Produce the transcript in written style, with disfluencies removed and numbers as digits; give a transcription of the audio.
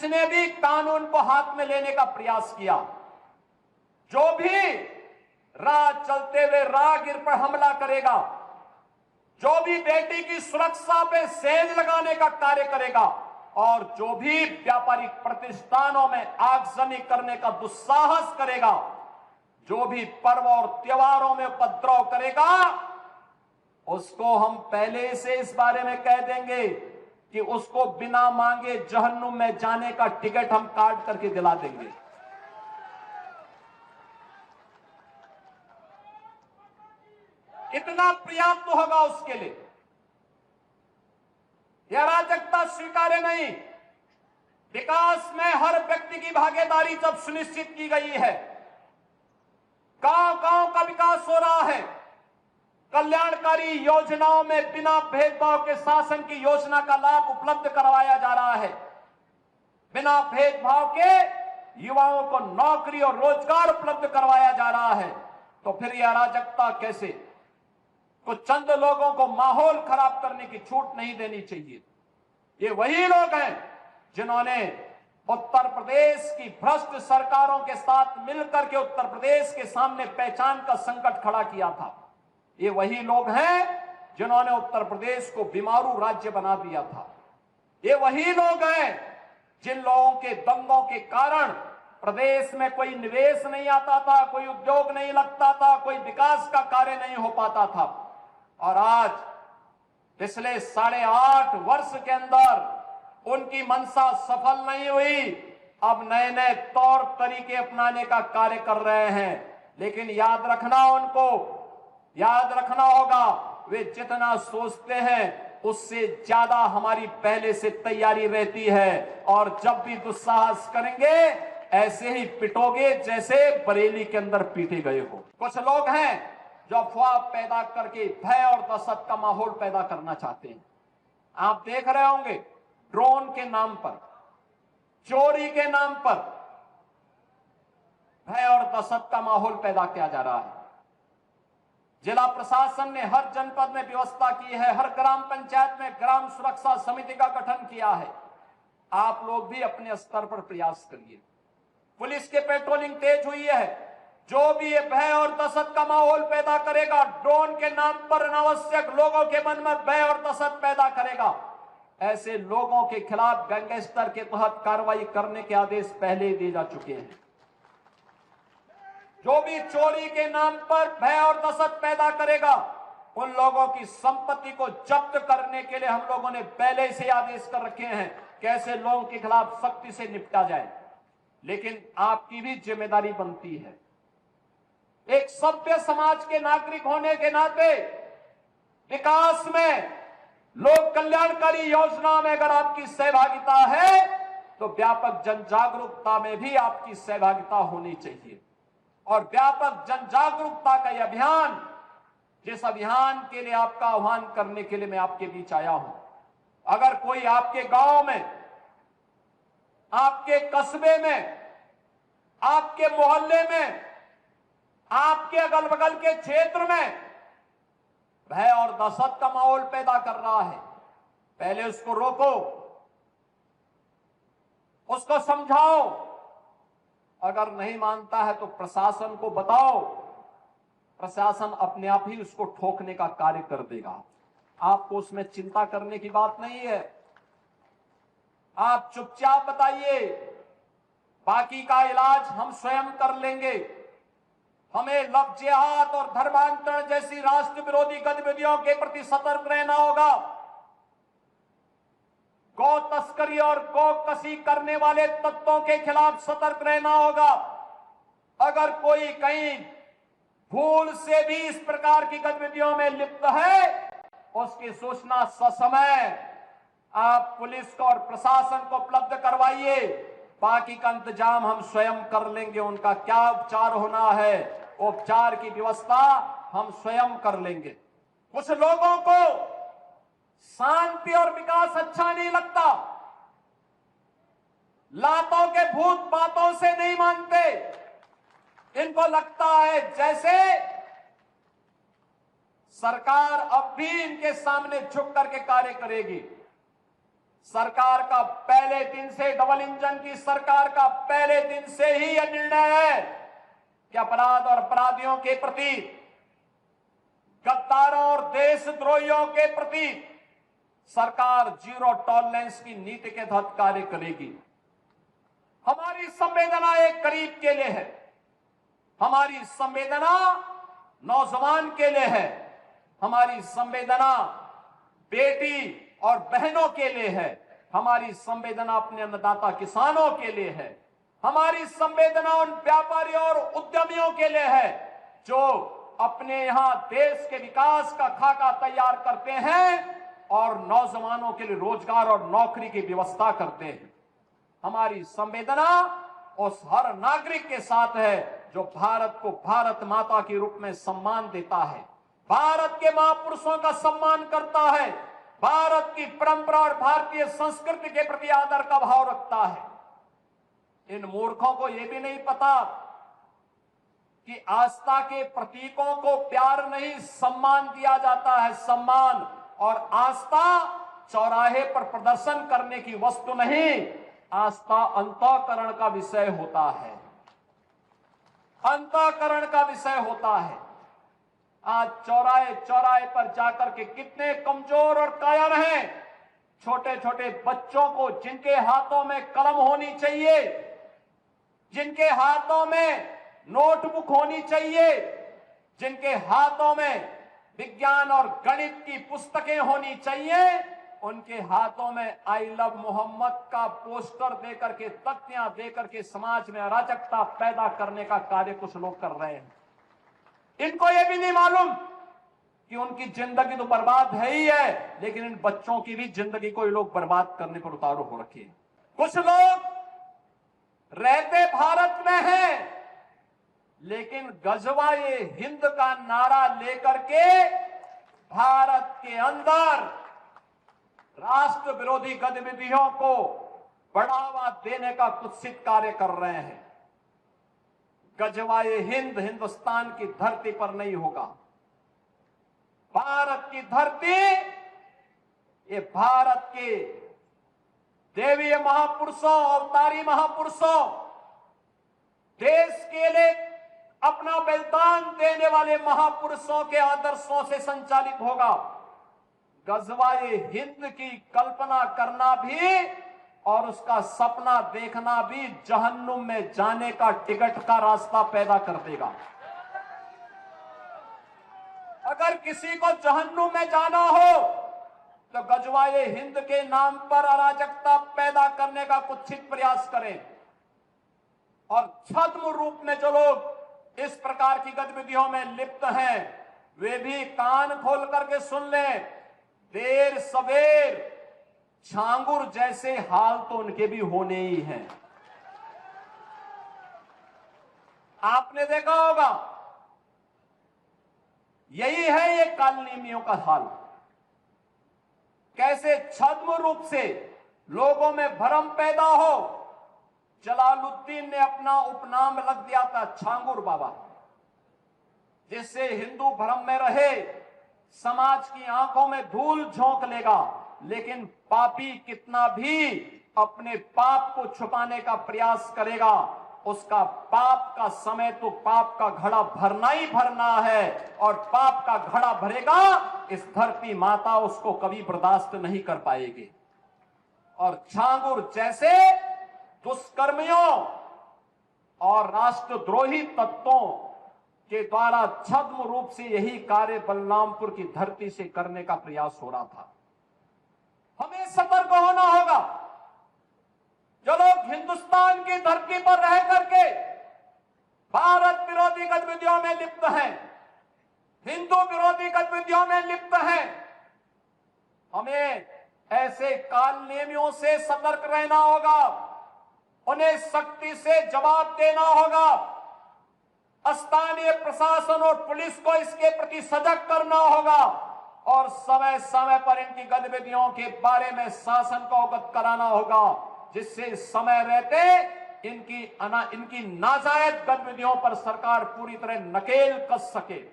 किसने भी कानून को हाथ में लेने का प्रयास किया, जो भी राह चलते हुए राहगीर पर हमला करेगा, जो भी बेटी की सुरक्षा पे सेंध लगाने का कार्य करेगा और जो भी व्यापारिक प्रतिष्ठानों में आगजनी करने का दुस्साहस करेगा, जो भी पर्व और त्योहारों में उपद्रव करेगा, उसको हम पहले से इस बारे में कह देंगे कि उसको बिना मांगे जहन्नुम में जाने का टिकट हम काट करके दिला देंगे। इतना पर्याप्त होगा उसके लिए। यह अराजकता स्वीकार्य नहीं। विकास में हर व्यक्ति की भागीदारी जब सुनिश्चित की गई है, गांव गांव का विकास हो रहा है, कल्याणकारी योजनाओं में बिना भेदभाव के शासन की योजना का लाभ उपलब्ध करवाया जा रहा है, बिना भेदभाव के युवाओं को नौकरी और रोजगार उपलब्ध करवाया जा रहा है, तो फिर यह अराजकता कैसे? कुछ चंद लोगों को माहौल खराब करने की छूट नहीं देनी चाहिए। ये वही लोग हैं जिन्होंने उत्तर प्रदेश की भ्रष्ट सरकारों के साथ मिलकर के उत्तर प्रदेश के सामने पहचान का संकट खड़ा किया था। ये वही लोग हैं जिन्होंने उत्तर प्रदेश को बीमारू राज्य बना दिया था। ये वही लोग हैं जिन लोगों के दंगों के कारण प्रदेश में कोई निवेश नहीं आता था, कोई उद्योग नहीं लगता था, कोई विकास का कार्य नहीं हो पाता था। और आज पिछले 8.5 वर्ष के अंदर उनकी मंशा सफल नहीं हुई। अब नए नए तौर तरीके अपनाने का कार्य कर रहे हैं, लेकिन याद रखना होगा, वे जितना सोचते हैं उससे ज्यादा हमारी पहले से तैयारी रहती है। और जब भी दुस्साहस करेंगे ऐसे ही पिटोगे जैसे बरेली के अंदर पीटे गए हो। कुछ लोग हैं जो अफवाह पैदा करके भय और दहशत का माहौल पैदा करना चाहते हैं। आप देख रहे होंगे ड्रोन के नाम पर, चोरी के नाम पर भय और दहशत का माहौल पैदा किया जा रहा है। जिला प्रशासन ने हर जनपद में व्यवस्था की है, हर ग्राम पंचायत में ग्राम सुरक्षा समिति का गठन किया है। आप लोग भी अपने स्तर पर प्रयास करिए। पुलिस के पेट्रोलिंग तेज हुई है। जो भी ये भय और दहशत का माहौल पैदा करेगा, ड्रोन के नाम पर अनावश्यक लोगों के मन में भय और दहशत पैदा करेगा, ऐसे लोगों के खिलाफ गैंगस्टर के तहत कार्रवाई करने के आदेश पहले ही दिए जा चुके हैं। जो भी चोरी के नाम पर भय और दहशत पैदा करेगा, उन लोगों की संपत्ति को जब्त करने के लिए हम लोगों ने पहले से आदेश कर रखे हैं कि ऐसे लोगों के खिलाफ सख्ती से निपटा जाए। लेकिन आपकी भी जिम्मेदारी बनती है, एक सभ्य समाज के नागरिक होने के नाते विकास में, लोक कल्याणकारी योजना में अगर आपकी सहभागिता है तो व्यापक जन जागरूकता में भी आपकी सहभागिता होनी चाहिए। और व्यापक जन जागरूकता का यह अभियान, जिस अभियान के लिए आपका आह्वान करने के लिए मैं आपके बीच आया हूं, अगर कोई आपके गांव में, आपके कस्बे में, आपके मोहल्ले में, आपके अगल बगल के क्षेत्र में भय और दहशत का माहौल पैदा कर रहा है, पहले उसको रोको, उसको समझाओ। अगर नहीं मानता है तो प्रशासन को बताओ, प्रशासन अपने आप ही उसको ठोकने का कार्य कर देगा। आपको उसमें चिंता करने की बात नहीं है। आप चुपचाप बताइए, बाकी का इलाज हम स्वयं कर लेंगे। हमें लव जिहाद और धर्मांतरण जैसी राष्ट्र विरोधी गतिविधियों के प्रति सतर्क रहना होगा। गौ तस्करी और गौ कसी करने वाले तत्वों के खिलाफ सतर्क रहना होगा। अगर कोई कहीं भूल से भी इस प्रकार की गतिविधियों में लिप्त है, उसकी सूचना ससमय आप पुलिस को और प्रशासन को उपलब्ध करवाइए। बाकी का इंतजाम हम स्वयं कर लेंगे। उनका क्या उपचार होना है, उपचार की व्यवस्था हम स्वयं कर लेंगे। कुछ लोगों को शांति और विकास अच्छा नहीं लगता, लातों के भूत बातों से नहीं मानते। इनको लगता है जैसे सरकार अब भी इनके सामने झुक करके कार्य करेगी। सरकार का पहले दिन से, डबल इंजन की सरकार का पहले दिन से ही यह निर्णय है कि अपराध और अपराधियों के प्रति, गद्दारों और देशद्रोहियों के प्रति सरकार जीरो टॉलरेंस की नीति के तहत कार्य करेगी। हमारी संवेदना एक गरीब के लिए है, हमारी संवेदना नौजवान के लिए है, हमारी संवेदना बेटी और बहनों के लिए है, हमारी संवेदना अपने अन्नदाता किसानों के लिए है, हमारी संवेदना उन व्यापारियों और उद्यमियों के लिए है जो अपने यहां देश के विकास का खाका तैयार करते हैं और नौजवानों के लिए रोजगार और नौकरी की व्यवस्था करते हैं। हमारी संवेदना उस हर नागरिक के साथ है जो भारत को भारत माता के रूप में सम्मान देता है, भारत के महापुरुषों का सम्मान करता है, भारत की परंपरा और भारतीय संस्कृति के प्रति आदर का भाव रखता है। इन मूर्खों को यह भी नहीं पता कि आस्था के प्रतीकों को प्यार नहीं, सम्मान दिया जाता है। सम्मान और आस्था चौराहे पर प्रदर्शन करने की वस्तु नहीं, आस्था अंतःकरण का विषय होता है, अंतःकरण का विषय होता है। आज चौराहे चौराहे पर जाकर के कितने कमजोर और कायर हैं, छोटे छोटे बच्चों को जिनके हाथों में कलम होनी चाहिए, जिनके हाथों में नोटबुक होनी चाहिए, जिनके हाथों में विज्ञान और गणित की पुस्तकें होनी चाहिए, उनके हाथों में आई लव मोहम्मद का पोस्टर देकर के, तख्तियां देकर के समाज में अराजकता पैदा करने का कार्य कुछ लोग कर रहे हैं। इनको यह भी नहीं मालूम कि उनकी जिंदगी तो बर्बाद है ही है, लेकिन इन बच्चों की भी जिंदगी को ये लोग बर्बाद करने पर उतारू हो रखे हैं। कुछ लोग रहते भारत में हैं, लेकिन गजवा-ए हिंद का नारा लेकर के भारत के अंदर राष्ट्र विरोधी गतिविधियों को बढ़ावा देने का कुत्सित कार्य कर रहे हैं। गजवा-ए हिंद हिंदुस्तान की धरती पर नहीं होगा। भारत की धरती, ये भारत के देवीय महापुरुषों, अवतारी महापुरुषों, देश के लिए अपना बलिदान देने वाले महापुरुषों के आदर्शों से संचालित होगा। गजवा-ए हिंद की कल्पना करना भी और उसका सपना देखना भी जहन्नुम में जाने का टिकट का रास्ता पैदा कर देगा। अगर किसी को जहन्नुम में जाना हो तो गजवा-ए हिंद के नाम पर अराजकता पैदा करने का कुत्सित प्रयास करें। और छद्म रूप में जो लोग इस प्रकार की गतिविधियों में लिप्त हैं, वे भी कान खोल करके सुन लें, देर सवेर छांगुर जैसे हाल तो उनके भी होने ही हैं। आपने देखा होगा, यही है ये कालनेमियों का हाल। कैसे छद्म रूप से लोगों में भ्रम पैदा हो। जलालुद्दीन ने अपना उपनाम रख दिया था छांगुर बाबा, जिससे हिंदू भ्रम में रहे, समाज की आंखों में धूल झोंक लेगा, लेकिन पापी कितना भी अपने पाप को छुपाने का प्रयास करेगा, उसका पाप का समय तो पाप का घड़ा भरना ही भरना है, और पाप का घड़ा भरेगा, इस धरती माता उसको कभी बर्दाश्त नहीं कर पाएगी। और छांगुर जैसे दुष्कर्मियों और राष्ट्रद्रोही तत्वों के द्वारा छद्म रूप से यही कार्य बलरामपुर की धरती से करने का प्रयास हो रहा था। हमें सतर्क होना होगा। जो लोग हिंदुस्तान की धरती पर रह करके भारत विरोधी गतिविधियों में लिप्त हैं, हिंदू विरोधी गतिविधियों में लिप्त हैं, हमें ऐसे कालनेमियों से सतर्क रहना होगा, उन्हें सख्ती से जवाब देना होगा। स्थानीय प्रशासन और पुलिस को इसके प्रति सजग करना होगा और समय समय पर इनकी गतिविधियों के बारे में शासन को अवगत कराना होगा, जिससे समय रहते इनकी नाजायज गतिविधियों पर सरकार पूरी तरह नकेल कस सके।